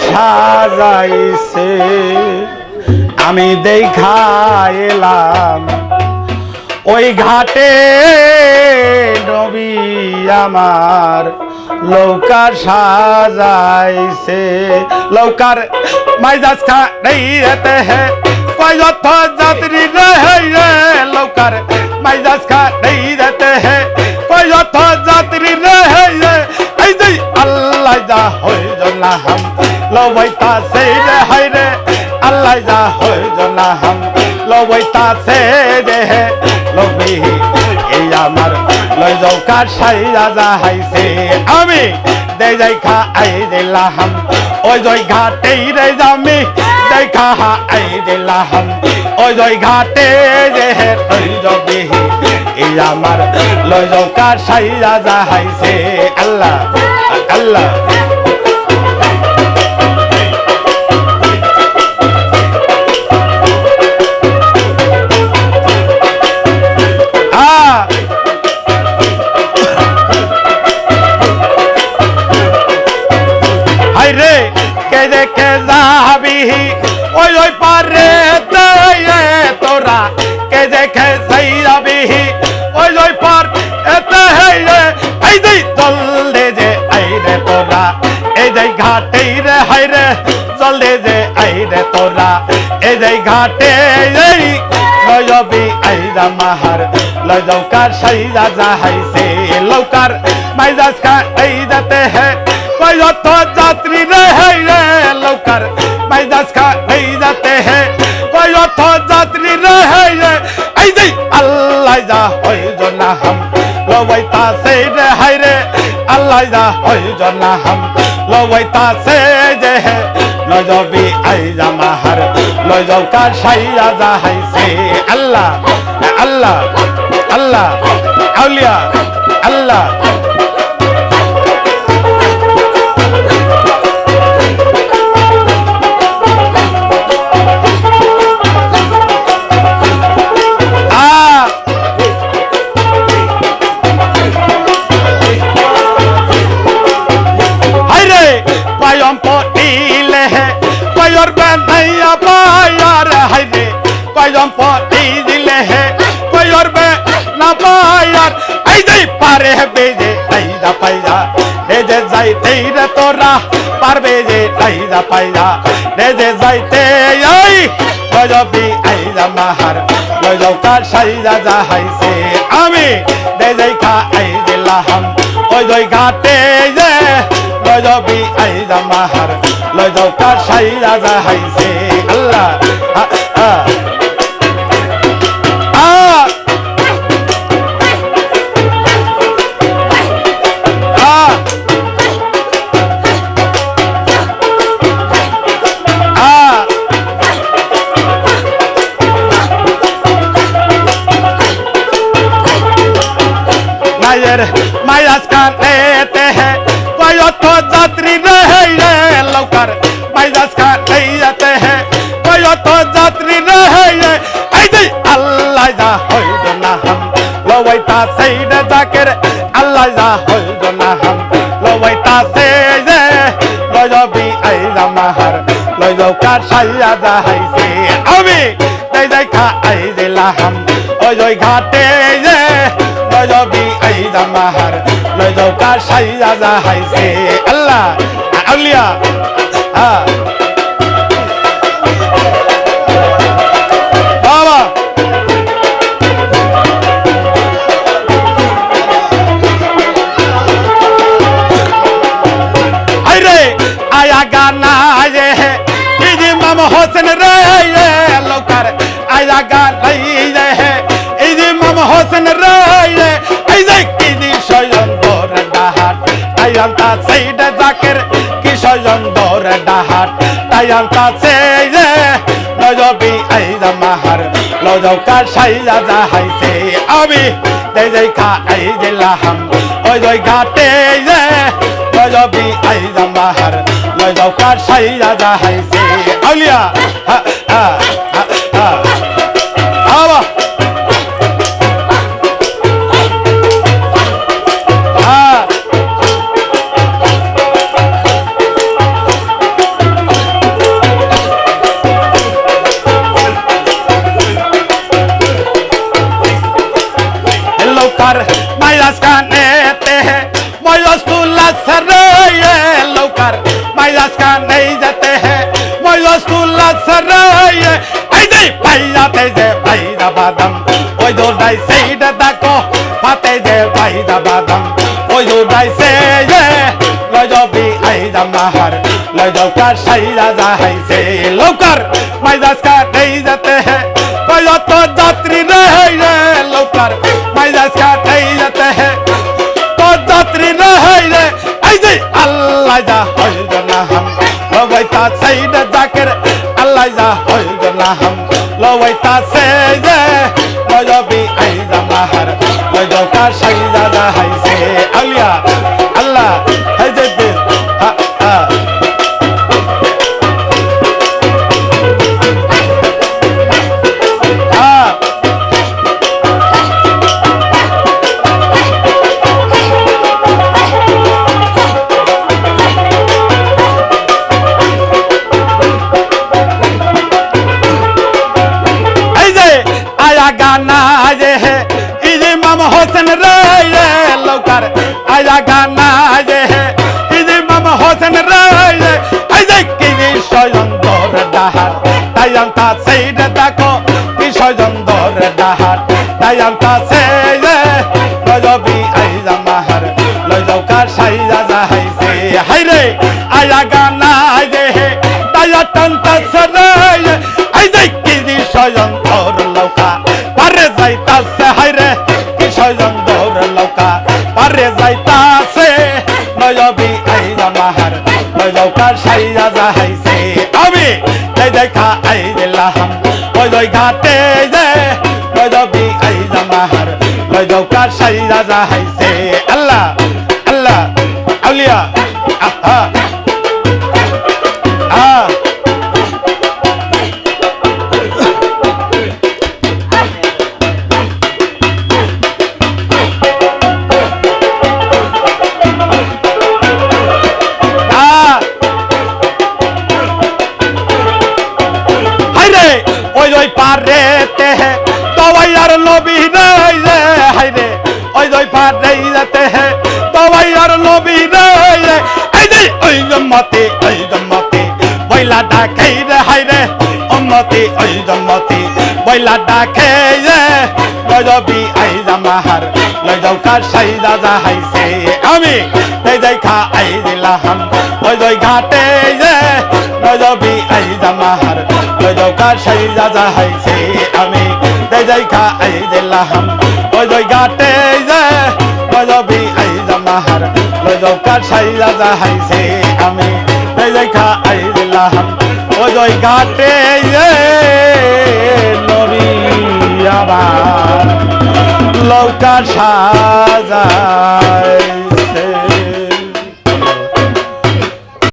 সাজাইছে আমি দেখা এলাম ওই ঘাটে নবী আমার লৌকা সাজাইছে লৌকার মাইজাজ খা नहीं रहते हैं कोई যত যাত্রী रहे লৌকার মাইজাজ খা नहीं रहते हैं कोई যত যাত্রী रहे এই যে আল্লাহ যা হই জনা হাম লওয়াইতা সে রে হায় রে আল্লাহ যা হই জনা হাম লওয়াইতা সে রে লবি এই আমার লই যাও কার সাইয়া যাইছে আমি দে যাই খা আই দিলাম ওই জয় ঘাটেই রে জামি দেখা আই দিলাম ওই জয় ঘাটে রে ওই জবি এই আমার লই যাও কার সাইয়া যাইছে আল্লাহ আল্লাহ রে কে দেখে যাবি ওই ওই পারে তোরা কে দেখে যাবি ওই ওই পার এই যে জলদে যে আই রে তোরা এই যে ঘাটেই রে হাই রে জলদে যে আই রে তোরা এই যে ঘাটে এই লয়বি আই মাহার লয়জাও কার সাইজা যাইছে লৌকার মাইজাজ খা এই যাতে হে कोई যত যাত্রী रहे लौकर माइजाज खा नहीं जाते हैं कोई যত যাত্রী रहे এই যে আল্লাহ যা হই জনা হাম লওয়াইতা সে রে হায় রে আল্লাহ যা হই জনা হাম লওয়াইতা সে যে হে লজবি আই জামাহার লজাও কার সাইয়া যাইছে আল্লাহ আল্লাহ আল্লাহ আউলিয়া আল্লাহ সম্পত্তি দিলে হে কই করবে না পায়ার এই যে পারে বেজে পাইজা পাইজা বেজে যাইতেই রে তোরা পারবে যে পাইজা পাইজা বেজে যাইতে এই গজবি আইজা মাহার গজব কার সাইজা যাইছে আমি বেজে খা আই দিলাম ওই জয় ঘাটে যে গজবি আইজা মাহার গজব কার সাইজা যাইছে আল্লাহ माइजाज खा लेते हैं कोई तो जात्री रहे लौकर माइजाज खा नहीं जाते हैं कोई तो जात्री रहे ऐसे अल्लाह जा होई जना हम लवैता सईद जाकर अल्लाह जा होई जना हम लवैता से जे लजबी आइजा माहर लजौ का साइया जाइसे अभी दे दे खा आई दिला हम ओई जोई घाटे जे लजबी आइजा माहर लजौ का साइया जाइसे अल्लाह अलिया बाबा अरे आया गाना ये है इमाम हुसैन रे लौकर आया गाना ये है इमाम हुसैन रे ऐसे किसी शयंदर डाहाट तायंता सईद जाकिर कि शयंदर डाहाट तायंता से ये लजबी आइजा माहर लजौ का साइया जाइसे अभी दे दे खा आई दिला हम ओई जोई घाटे ये लजबी आइजा माहर लजौ का साइया जाइसे अलिया आवा मैदास का नहीं जाते हैं मौजूदुल्लाह सराय आई दे भैया तेजे भैया बादम ओई दो दाई सेड दाको पाते जे भैया बादम ओई दो दाई से ये लजो भी आई दमहर लजो का शैला जाई से लोकर मैदास का नहीं जाते हैं कोई तो यात्री नहीं लोकर मैदास का नहीं जाते हैं तो यात्री नहीं ऐसे अल्लाह जा होइगना हम लवैता सईद जाकिर अल्लाह जा होइगना हम लवैता से जे लजो भी आई दमहर लजो का शैला जाई से अलिया अल्लाह है जे गाना जे है इमाम हुसैन रे लौकर आया गाना जे है इमाम हुसैन रे ऐसे की विषयंदर डाहार तायंता सईद दाको विषयंदर डाहार तायंता से लजबी आइजा महर लजौका साइजा जाहाई से हाय रे आया गाना जे है तायंता सरे ऐसे की विषयंदर लौका पारे जाइता से हाय रे किशयंदर लौका पारे जाइता से नयबी आइजा महर नयौका साइजा जाहाई से अभी दे देखा आई दिला हम ओई घाटे जे नयबी आइजा महर नयौका साइजा जाहाई से अल्लाह अल्लाह औलिया आहा पारेते हैं तो यार लोभी नहीं रे हाय रे ओई दोई पार नहीं जाते हैं तो यार लोभी नहीं रे ओई जम्मती बैला डाके रे हाय रे उम्मती ओई जम्मती बैला डाके रे लजबी आई जमाहर लजौका साइजा जाहाई से আমি এই দেখা আই দিলাম ওই দুই ঘাটে যে লজবি আই জামাহার লজৌকা সাইজা যাহাইছে আমি এই দেখা আই দিলাম ওই দুই ঘাটে যে লজবি আই জামাহার লজৌকা সাইজা যাহাইছে আমি এই দেখা আই দিলাম ওই দুই ঘাটে যে নবী আমার লৌকা সাজাইছে